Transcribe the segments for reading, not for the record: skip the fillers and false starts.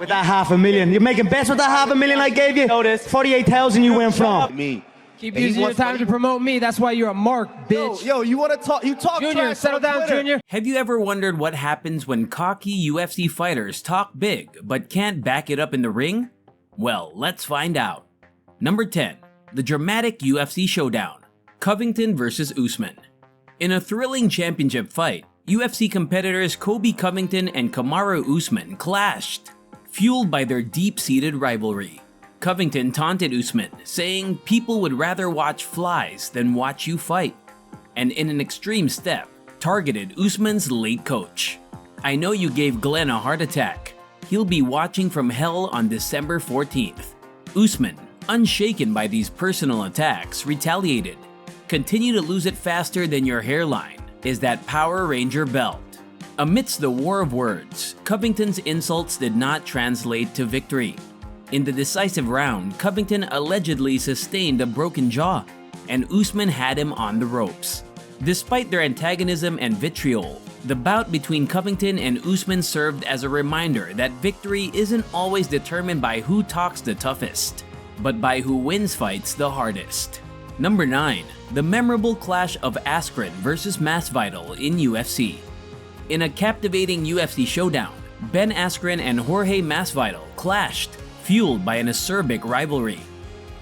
With that $500,000. You're making bets with that $500,000 I gave you? Notice. 48,000 you went from. Me. Keep using your time to promote me. That's why you're a mark, bitch. Yo, you want to talk? You talk Junior, trash settle on down, Twitter. Junior. Have you ever wondered what happens when cocky UFC fighters talk big but can't back it up in the ring? Well, let's find out. Number 10. The dramatic UFC showdown. Covington vs. Usman. In a thrilling championship fight, UFC competitors Colby Covington and Kamaru Usman clashed, fueled by their deep-seated rivalry. Covington taunted Usman, saying people would rather watch flies than watch you fight, and in an extreme step, targeted Usman's late coach. I know you gave Glenn a heart attack. He'll be watching from hell on December 14th. Usman, unshaken by these personal attacks, retaliated. Continue to lose it faster than your hairline is that Power Ranger belt. Amidst the war of words, Covington's insults did not translate to victory. In the decisive round, Covington allegedly sustained a broken jaw, and Usman had him on the ropes. Despite their antagonism and vitriol, the bout between Covington and Usman served as a reminder that victory isn't always determined by who talks the toughest, but by who wins fights the hardest. Number 9. The memorable clash of Askren vs. Masvidal in UFC. In a captivating UFC showdown, Ben Askren and Jorge Masvidal clashed, fueled by an acerbic rivalry.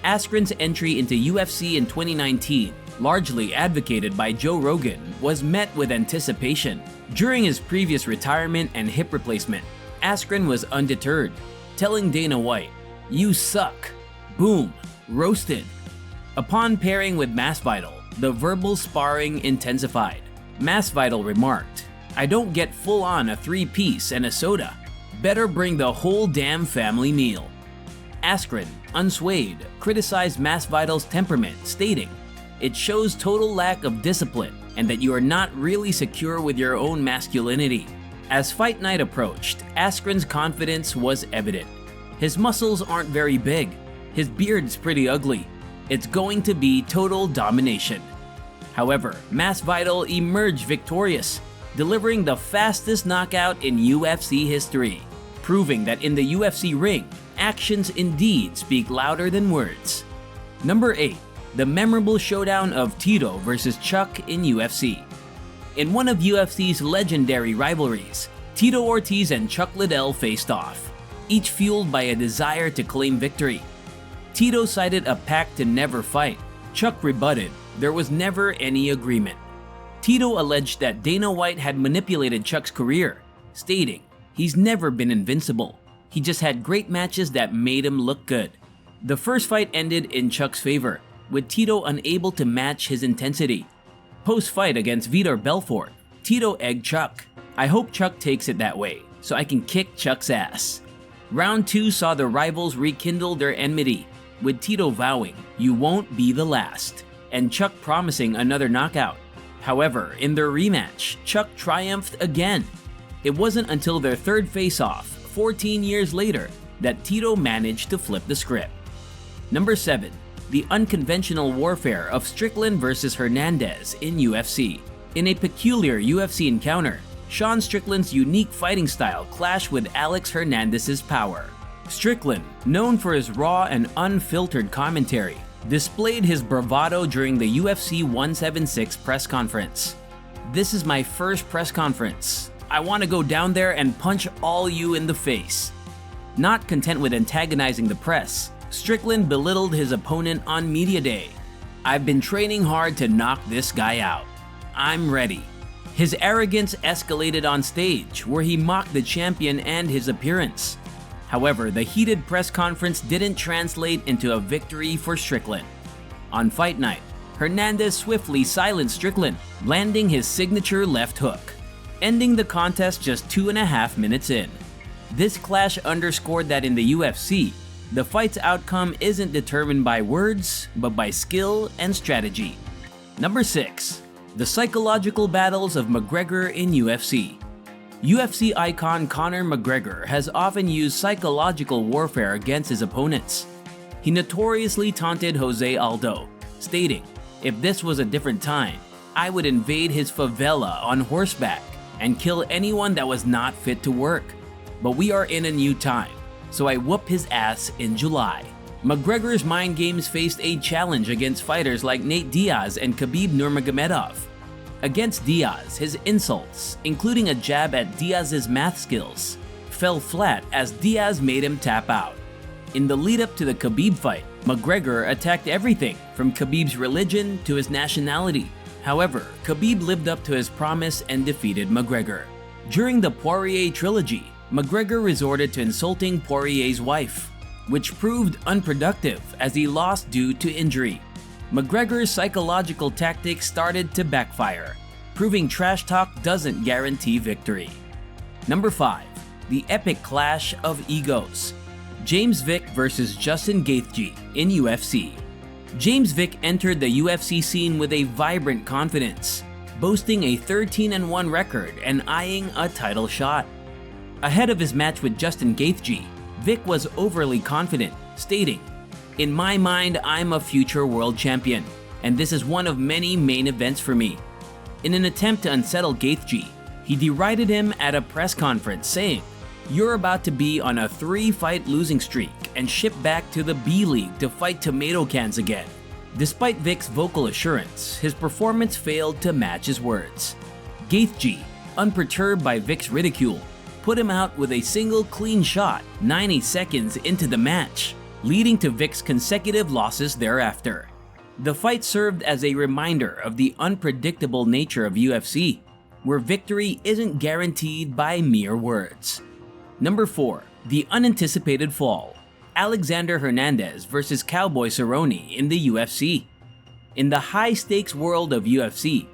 Askren's entry into UFC in 2019, largely advocated by Joe Rogan, was met with anticipation. During his previous retirement and hip replacement, Askren was undeterred, telling Dana White, "You suck." Boom, roasted. Upon pairing with Masvidal, the verbal sparring intensified. Masvidal remarked, "I don't get full-on a 3-piece and a soda. Better bring the whole damn family meal." Askren, unswayed, criticized Masvidal's temperament, stating, "It shows total lack of discipline and that you are not really secure with your own masculinity." As fight night approached, Askren's confidence was evident. His muscles aren't very big. His beard's pretty ugly. It's going to be total domination. However, Masvidal emerged victorious, delivering the fastest knockout in UFC history, proving that in the UFC ring, actions indeed speak louder than words. Number 8. The memorable showdown of Tito vs. Chuck in UFC. In one of UFC's legendary rivalries, Tito Ortiz and Chuck Liddell faced off, each fueled by a desire to claim victory. Tito cited a pact to never fight. Chuck rebutted there was never any agreement. Tito alleged that Dana White had manipulated Chuck's career, stating, "He's never been invincible. He just had great matches that made him look good." The first fight ended in Chuck's favor, with Tito unable to match his intensity. Post-fight against Vitor Belfort, Tito egged Chuck. "I hope Chuck takes it that way, so I can kick Chuck's ass." Round 2 saw the rivals rekindle their enmity, with Tito vowing, "You won't be the last," and Chuck promising another knockout. However, in their rematch, Chuck triumphed again. It wasn't until their third face-off, 14 years later, that Tito managed to flip the script. Number 7. The unconventional warfare of Strickland vs. Hernandez in UFC. In a peculiar UFC encounter, Sean Strickland's unique fighting style clashed with Alex Hernandez's power. Strickland, known for his raw and unfiltered commentary, displayed his bravado during the UFC 176 press conference. "This is my first press conference. I want to go down there and punch all you in the face." Not content with antagonizing the press, Strickland belittled his opponent on media day. "I've been training hard to knock this guy out. I'm ready." His arrogance escalated on stage, where he mocked the champion and his appearance. However, the heated press conference didn't translate into a victory for Strickland. On fight night, Hernandez swiftly silenced Strickland, landing his signature left hook, ending the contest just 2.5 minutes in. This clash underscored that in the UFC, the fight's outcome isn't determined by words, but by skill and strategy. Number 6. The psychological battles of McGregor in UFC. UFC icon Conor McGregor has often used psychological warfare against his opponents. He notoriously taunted Jose Aldo, stating, "If this was a different time, I would invade his favela on horseback and kill anyone that was not fit to work. But we are in a new time. so I whoop his ass in July. McGregor's mind games faced a challenge against fighters like Nate Diaz and Khabib Nurmagomedov. Against Diaz, his insults, including a jab at Diaz's math skills, fell flat as Diaz made him tap out. In the lead-up to the Khabib fight, McGregor attacked everything from Khabib's religion to his nationality. However, Khabib lived up to his promise and defeated McGregor. During the Poirier trilogy, McGregor resorted to insulting Poirier's wife, which proved unproductive as he lost due to injury. McGregor's psychological tactics started to backfire, proving trash talk doesn't guarantee victory. Number 5. The epic clash of egos. James Vick versus Justin Gaethje in UFC. James Vick entered the UFC scene with a vibrant confidence, boasting a 13-1 record and eyeing a title shot. Ahead of his match with Justin Gaethje, Vick was overly confident, stating, "In my mind, I'm a future world champion, and this is one of many main events for me." In an attempt to unsettle Gaethje, he derided him at a press conference, saying, "You're about to be on a 3-fight losing streak and shipped back to the B League to fight tomato cans again." Despite Vick's vocal assurance, his performance failed to match his words. Gaethje, unperturbed by Vick's ridicule, put him out with a single clean shot 90 seconds into the match, leading to Vick's consecutive losses thereafter. The fight served as a reminder of the unpredictable nature of UFC, where victory isn't guaranteed by mere words. Number 4. The unanticipated fall. Alexander Hernandez versus Cowboy Cerrone in the UFC. In the high-stakes world of UFC,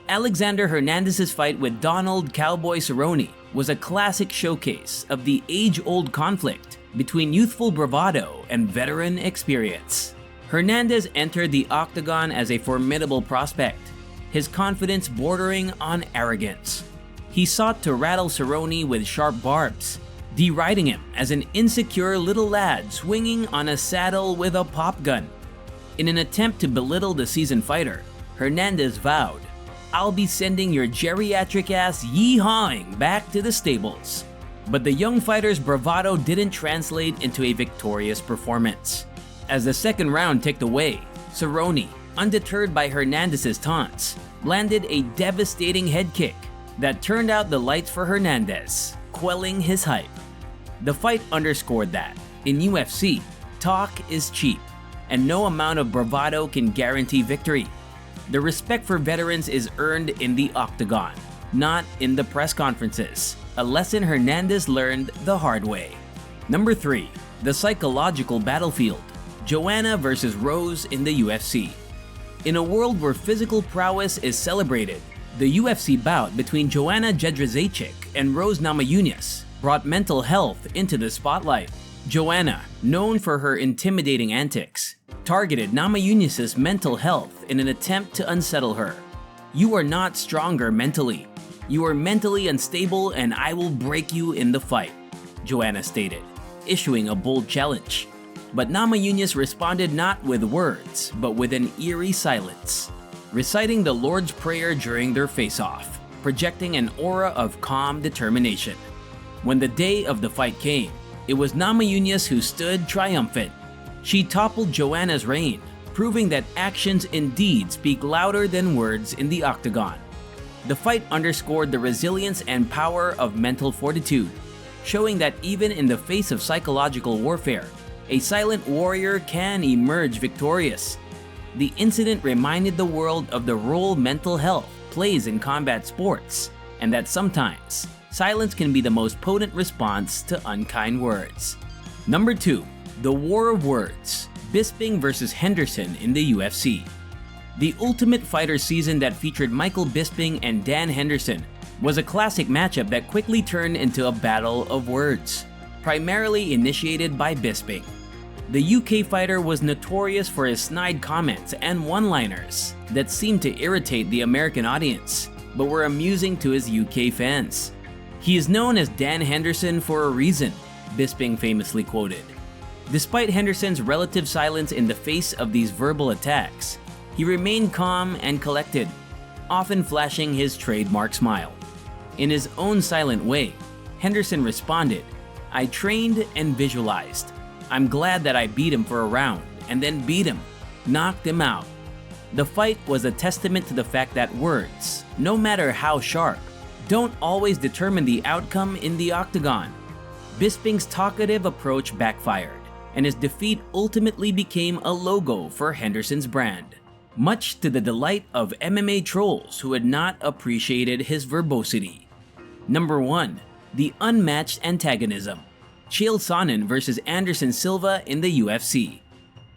Alexander Hernandez's fight with Donald Cowboy Cerrone was a classic showcase of the age-old conflict between youthful bravado and veteran experience. Hernandez entered the octagon as a formidable prospect, his confidence bordering on arrogance. He sought to rattle Cerrone with sharp barbs, deriding him as an insecure little lad swinging on a saddle with a pop gun. In an attempt to belittle the seasoned fighter, Hernandez vowed, "I'll be sending your geriatric ass yee-hawing back to the stables." But the young fighter's bravado didn't translate into a victorious performance. As the second round ticked away, Cerrone, undeterred by Hernandez's taunts, landed a devastating head kick that turned out the lights for Hernandez, quelling his hype. The fight underscored that, in UFC, talk is cheap, and no amount of bravado can guarantee victory. The respect for veterans is earned in the octagon, not in the press conferences, a lesson Hernandez learned the hard way. Number 3. The psychological battlefield. Joanna versus Rose in the UFC. In a world where physical prowess is celebrated, the UFC bout between Joanna Jedrzejczyk and Rose Namajunas brought mental health into the spotlight. Joanna, known for her intimidating antics, targeted Namajunas' mental health in an attempt to unsettle her. "You are not stronger mentally. You are mentally unstable and I will break you in the fight," Joanna stated, issuing a bold challenge. But Namajunas responded not with words, but with an eerie silence, reciting the Lord's Prayer during their face-off, projecting an aura of calm determination. When the day of the fight came, it was Namajunas who stood triumphant. She toppled Joanna's reign, proving that actions indeed speak louder than words in the octagon. The fight underscored the resilience and power of mental fortitude, showing that even in the face of psychological warfare, a silent warrior can emerge victorious. The incident reminded the world of the role mental health plays in combat sports, and that sometimes, silence can be the most potent response to unkind words. Number 2. The War of Words. Bisping versus Henderson in the UFC. The Ultimate Fighter season that featured Michael Bisping and Dan Henderson was a classic matchup that quickly turned into a battle of words, primarily initiated by Bisping. The UK fighter was notorious for his snide comments and one-liners that seemed to irritate the American audience, but were amusing to his UK fans. "He is known as Dan Henderson for a reason," Bisping famously quoted. Despite Henderson's relative silence in the face of these verbal attacks, he remained calm and collected, often flashing his trademark smile. In his own silent way, Henderson responded, I trained and visualized. I'm glad that I beat him for a round, and then beat him, knocked him out. The fight was a testament to the fact that words, no matter how sharp, don't always determine the outcome in the octagon. Bisping's talkative approach backfired, and his defeat ultimately became a logo for Henderson's brand, much to the delight of MMA trolls who had not appreciated his verbosity. Number 1. The Unmatched Antagonism. Chael Sonnen vs. Anderson Silva in the UFC.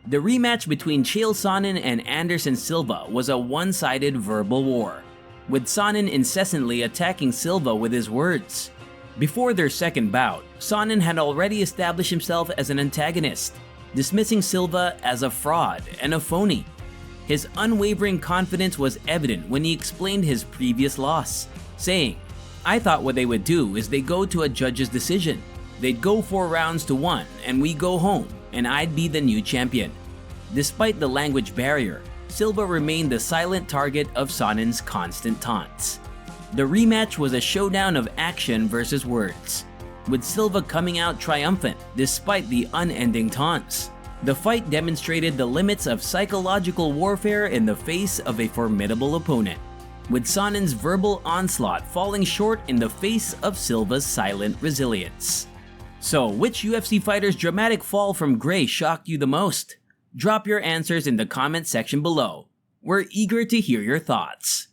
The rematch between Chael Sonnen and Anderson Silva was a one-sided verbal war, with Sonnen incessantly attacking Silva with his words. Before their second bout, Sonnen had already established himself as an antagonist, dismissing Silva as a fraud and a phony. His unwavering confidence was evident when he explained his previous loss, saying, "I thought what they would do is they go to a judge's decision. They'd go 4 rounds to 1 and we go home and I'd be the new champion." Despite the language barrier, Silva remained the silent target of Sonnen's constant taunts. The rematch was a showdown of action versus words, with Silva coming out triumphant despite the unending taunts. The fight demonstrated the limits of psychological warfare in the face of a formidable opponent, with Sonnen's verbal onslaught falling short in the face of Silva's silent resilience. So, which UFC fighter's dramatic fall from gray shocked you the most? Drop your answers in the comment section below. We're eager to hear your thoughts.